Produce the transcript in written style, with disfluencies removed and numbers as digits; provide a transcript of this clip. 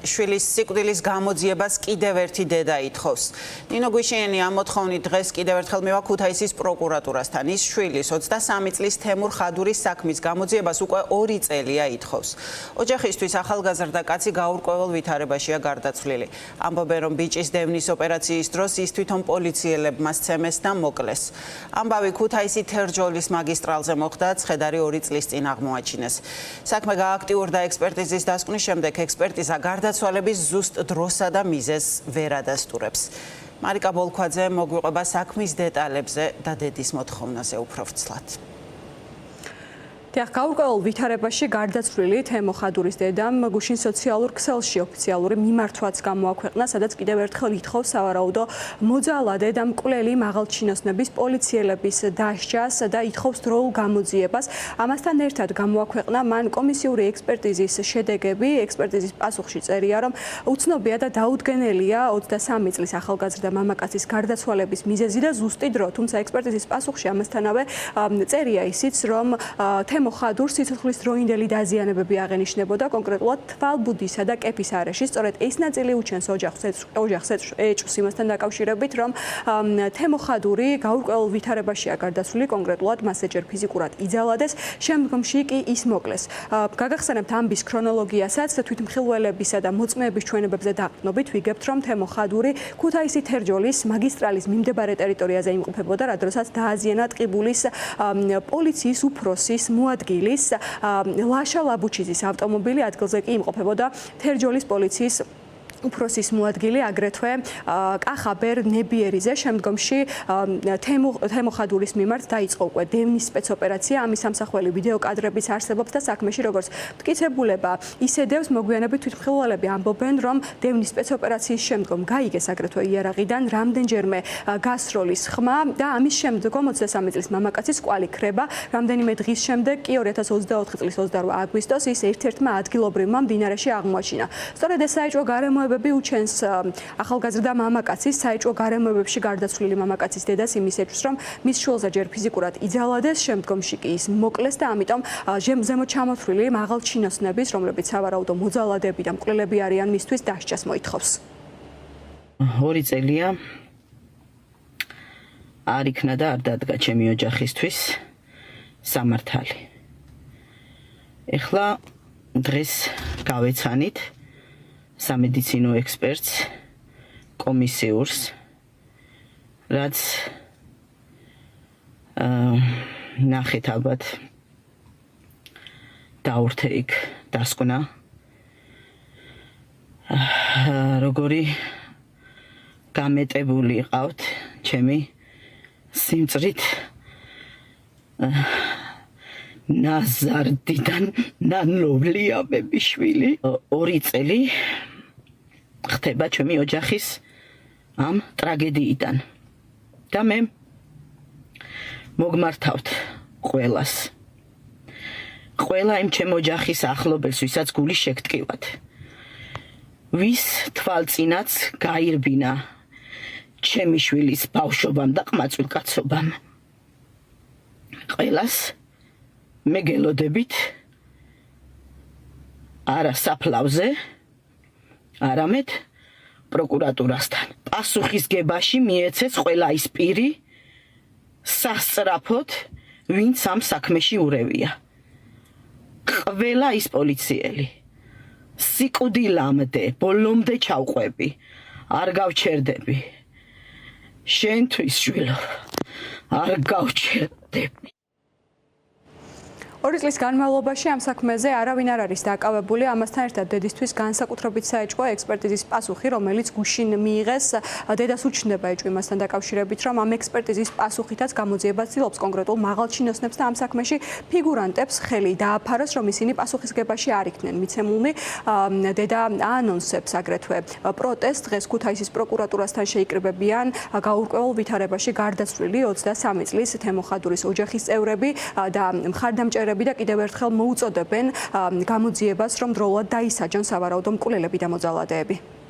შვილის სიკვდილის გამოძიებას კიდევ ერთი დედა ითხოვს. ნინო გვიშიანი ამ მოთხოვნით დღეს კიდევ ერთხელ მივა ქუთაისის პროკურატურასთან. ის შვილის 23 წლის თემურ ხადურის საქმის გამოძიებას უკვე 2 წელია ითხოვს. ოჯახისთვის ახალგაზრდა კაცი გაურკვეველ ვითარებაშია გარდაცვლილი. ამბობენ, რომ ბიჭის დევნის ოპერაციის დროს ის თვითონ პოლიციელებმა სცემეს და მოკლეს. ამბავი ქუთაისი თერჯოლის მაგისტრალზე მოხდა, ცხედარი 2 წლის წინ აღმოაჩინეს. საქმე გააქტიურდა ექსპერტიზის დასკვნის შემდეგ ექსპერტიზა გარდაცვალების ზუსტ დროსა და მიზეზს ვერ ადასტურებს. მარიკა ბოლქვაძე მოგვიყვება საქმის დეტალებზე და დედის მოთხოვნაზე უფრო ვრცლად. გაურკვეველ ვითარებაში გარდაცვლილი თემო ხადურის დედამ გუშინ სოციალურ ქსელში ოფიციალური მიმართვაც გამოაქვეყნა, სადაც კიდევ ერთხელ ითხოვს სავარაუდო მოძალადე და მკვლელი მაღალჩინოსნების პოლიციელების დასჯას და ითხოვს დროულ გამოძიებას. ამასთან ერთად გამოაქვეყნა მან კომისიური ექსპერტიზის შედეგები. ექსპერტიზის პასუხში წერია, რომ უცნობია და დაუდგენელია 23 წლის ახალგაზრდა მამაკაცის გარდაცვალების მიზეზი და ზუსტი დრო. თუმცა ექსპერტიზის პასუხში ამასთანავე წერია ისიც, რომ თემო ხადურს სიცოცხლის დროინდელი დაზიანებები აღენიშნებოდა, კონკრეტულად თვალბუდისა და კეფის არეში. სწორედ ეს ნაწილი უჩენს ოჯახს ეჭვს იმასთან დაკავშირებით, რომ თემო ხადური გაურკვეველ ვითარებაშია გარდაცვლილი, კონკრეტულად მას ეჭერ ფიზიკურად იძალადეს, შემდგომში კი ის მოკლეს. გაგახსენებთ ამბის ქრონოლოგიასაც, თვითმხილველებისა და მოწმეების ჩვენებებზე დაყრდნობით ვიგებთ, რომ თემო ხადური ქუთაისი თერჯოლის მაგისტრალის მიმდებარე ტერიტორიაზე იმყოფებოდა, რა დროსაც დააზიანა ტყიბულის პოლიციის უფროსის მოადგილის ლაშა ლაბუჩიძის ავტომობილი. ადგილზე კი იმყოფებოდა თერჯოლის პოლიციის უფროსის მოადგილე, აგრეთვე კახაბერ ნებიერიძე. შემდგომში თემო ხადურის მიმართ დაიწყო უკვე დევნის სპეცოპერაცია. ამის ამსახველი ვიდეო კადრებიც არსებობს და საქმეში როგორც მტკიცებულება ისედევს. მოგვიანებით თვითმხილველები ამბობენ, რომ დევნის სპეცოპერაციის შემდგომ გაიგეს აგრეთვე იარაღიდან რამდენჯერმე გასროლის ხმა და ამის შემდგომ 23 წლის მამაკაცის კვალი ქრება. რამდენიმე დღის შემდეგ კი 2024 წლის 28 აგვისტოს ის ერთ-ერთმა ადგილობრივმა მდინარეში აღმოაჩინა. სწორედ ეს საეჭვო გარემოებები უჩენს ახალგაზრდა მამაკაცის საეჭვო გარემოებებში გარდაცვლილი მამაკაცის დედას იმის ეჭვს, რომ მის შვილზე ჯერ ფიზიკურად იძალადეს, შემდგომში კი ის მოკლეს და ამიტომ ზემოთ ჩამოთვლილი მაღალჩინოსნების, რომლებიც სავარაუდო მოძალადები და მკვლელები არიან, მისთვის დასჯას მოითხოვს. 2 წელია არ იქნა და არ დადგა ჩემი ოჯახისთვის სამართალი. ეხლა დღეს გავეცანით სამედიცინო ექსპერტს, კომისიურს, რაც ნახეთ ალბათ დაურთე იქ დასკვნა, როგორი გამეტებული ყავთ ჩემი სიმწრით ნაზარდიდან ნანოვლია ბებიშვილი. 2 წელი ხდება ჩემი ოჯახის ამ ტრაგედიიდან და მე მოგმართავთ ყველას. ყველა იმ ჩემ ოჯახის ახლობელს, ვისაც გული შეგტკივათ, ვის თვალწინაც გაირბინა ჩემი შვილის ბავშვობამ და ყმაწვილ კაცობამ. ყველას მე გელოდებით არა საფლავზე, არამედ პროკურატურასთან. პასუხისგებაში მიეცეს ყველა ის პირი სასწრაფოდ, ვინც ამ საქმეში ურევია. ყველა ის პოლიციელი სიკვდილამდე, ბოლომდე ჩავყვები, არ გავჩერდები. შენთვის შვილო, არ გავჩერდები. 2 წლის განმავლობაში ამ საქმეზე არავინ არ არის დაკავებული. ამასთან ერთად დედისთვის განსაკუთრებით საეჭვო ექსპერტიზის პასუხი, რომელიც გუშინ მიიღეს. დედას უჩნდება ეჭვი მასთან დაკავშირებით, რომ ამ ექსპერტიზის პასუხითაც გამოძიებას ცდილობს კონკრეტულ მაღალჩინოსნებს და ამ საქმეში ფიგურანტებს ხელი დააფაროს, რომ ისინი პასუხისგებაში არ იქნენ მიცემულნი. დედა აანონსებს აგრეთვე პროტესტს. დღეს ქუთაისის პროკურატურასთან შეიკრიბებიან გაურკვეველ ვითარებაში გარდაცვლილი 23 წლის თემო ხადურის ოჯახის წევრები და მხარდამჭერები და კიდევ ერთხელ მოუწოდებენ გამოძიებას, რომ დროულად დაისაჯონ სავარაუდო მკვლელები და მოძალადეები.